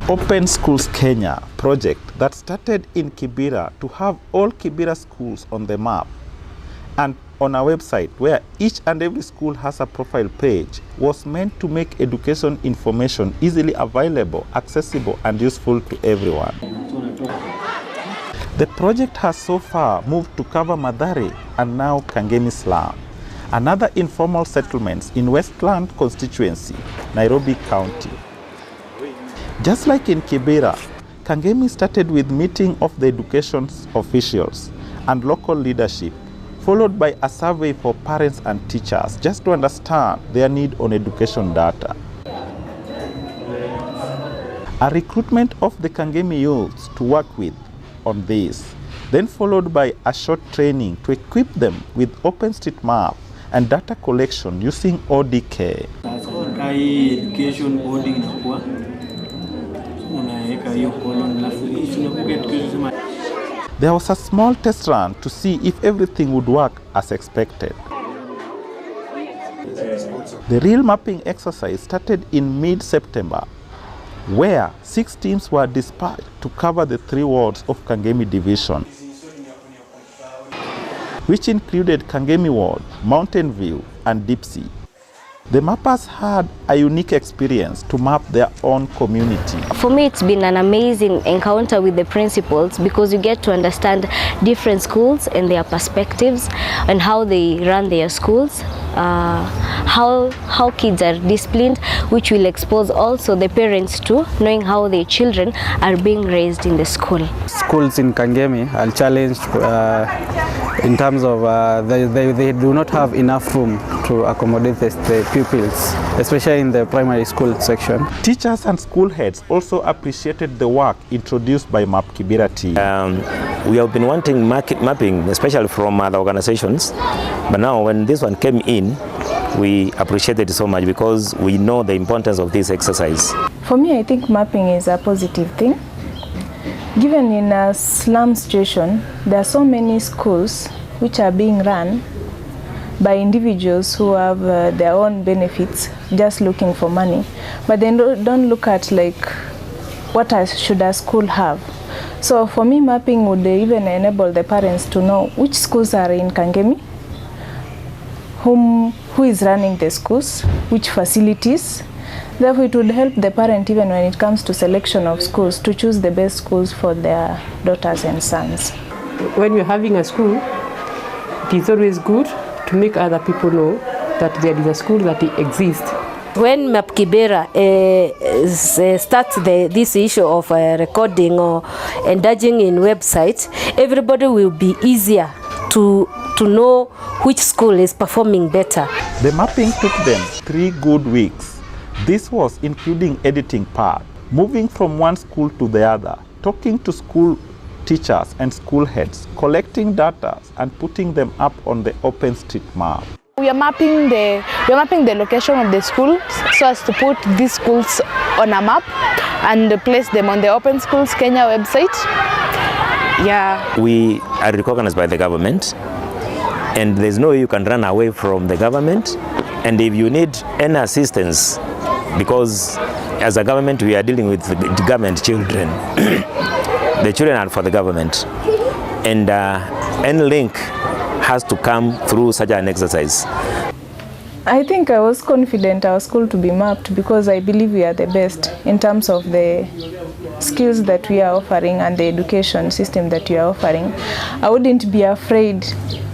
Open Schools Kenya project that started in Kibera to have all Kibera schools on the map and on our website where each and every school has a profile page was meant to make education information easily available, accessible and useful to everyone. The project has so far moved to cover Mathare and now Kangemi slum, another informal settlements in Westland constituency, Nairobi County. Just like in Kibera, Kangemi started with meeting of the education officials and local leadership, followed by a survey for parents and teachers just to understand their need on education data. A recruitment of the Kangemi Youths to work with on this, then followed by a short training to equip them with OpenStreetMap and data collection using ODK. There was a small test run to see if everything would work as expected. The real mapping exercise started in mid-September, where 6 teams were dispatched to cover the 3 wards of Kangemi Division, which included Kangemi Ward, Mountain View, and Deep Sea. The mappers had a unique experience to map their own community. For me, it's been an amazing encounter with the principals because you get to understand different schools and their perspectives and how they run their schools, how kids are disciplined, which will expose also the parents to knowing how their children are being raised in the school. Schools in Kangemi are challenged in terms of they do not have enough room to accommodate the pupils, especially in the primary school section. Teachers and school heads also appreciated the work introduced by Map Kibera team. We have been wanting mapping, especially from other organizations, but now when this one came in, we appreciated it so much because we know the importance of this exercise. For me, I think mapping is a positive thing. Given in a slum situation, there are so many schools which are being run by individuals who have their own benefits, just looking for money, but they don't look at like what should a school have. So for me, mapping would even enable the parents to know which schools are in Kangemi, who is running the schools, which facilities. Therefore, it would help the parent even when it comes to selection of schools to choose the best schools for their daughters and sons. When you're having a school, it is always good to make other people know that there is a school that exists. When Map Kibera starts this issue of recording or indulging in websites, everybody will be easier to know which school is performing better. The mapping took them 3 good weeks. This was including editing part, moving from one school to the other, talking to school teachers and school heads, collecting data and putting them up on the OpenStreetMap. We are mapping the location of the schools so as to put these schools on a map and place them on the Open Schools Kenya website. Yeah. We are recognized by the government, and there's no way you can run away from the government. And if you need any assistance, because as a government we are dealing with the government children, the children are for the government, and any link has to come through such an exercise. I think I was confident our school to be mapped because I believe we are the best in terms of the skills that we are offering and the education system that we are offering. I wouldn't be afraid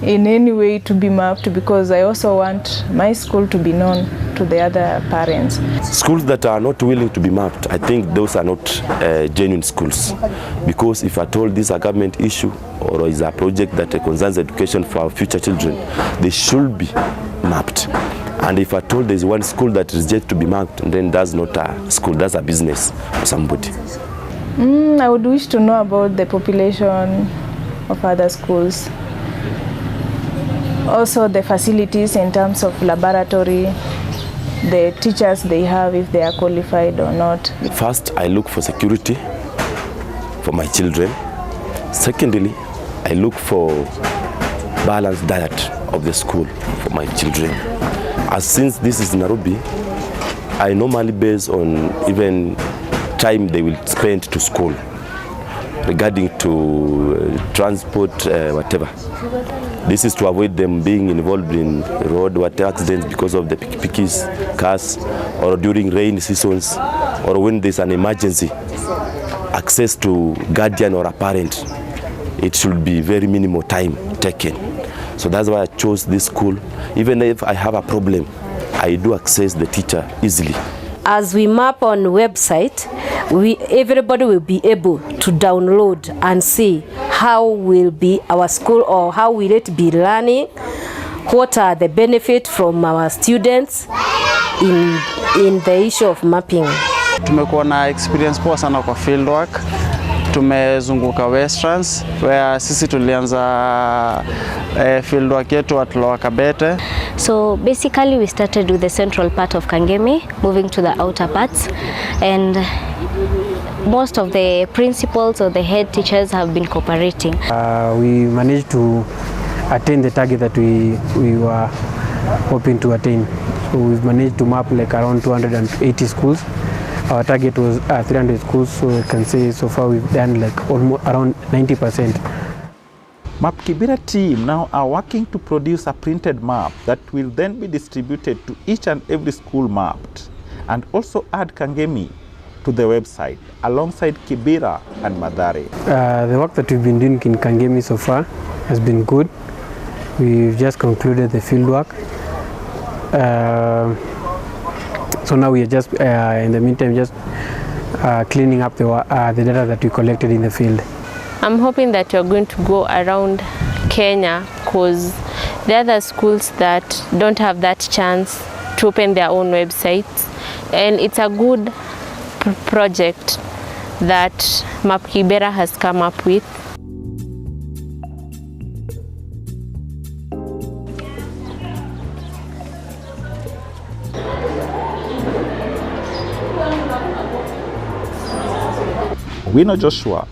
in any way to be mapped because I also want my school to be known to the other parents. Schools that are not willing to be mapped, I think those are not genuine schools, because if at all this is a government issue or is a project that concerns education for our future children, they should be mapped. And if at all there is one school that is yet to be mapped, then that's not a school, that's a business for somebody. I would wish to know about the population of other schools. Also the facilities in terms of laboratory, the teachers they have, if they are qualified or not. First, I look for security for my children. Secondly, I look for balanced diet of the school for my children. As since this is Nairobi, I normally base on even time they will spend to school regarding to transport, whatever. This is to avoid them being involved in road accidents because of the picky cars, or during rain seasons, or when there's an emergency. Access to guardian or a parent, it should be very minimal time taken. So that's why I chose this school. Even if I have a problem, I do access the teacher easily. As we map on website, everybody will be able to download and see how will be our school, or how will it be learning, what are the benefits from our students in the issue of mapping. Tumekuwa na experience poa sana kwa fieldwork. Tumezunguka Westerns, where sisi tulianza fieldwork yetu at Lower Kabete. So basically we started with the central part of Kangemi, moving to the outer parts, and most of the principals or the head teachers have been cooperating. We managed to attain the target that we were hoping to attain. So we've managed to map like around 280 schools. Our target was 300 schools, so you can say so far we've done like almost around 90%. Map Kibera team now are working to produce a printed map that will then be distributed to each and every school mapped, and also add Kangemi to the website alongside Kibera and Madare. The work that we've been doing in Kangemi so far has been good. We've just concluded the field work. So now we are just, in the meantime, just cleaning up the data that we collected in the field. I'm hoping that you're going to go around Kenya, because there are other schools that don't have that chance to open their own websites, and it's a good project that Map Kibera has come up with. Wino Joshua,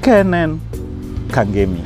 Kenen, Kangemi.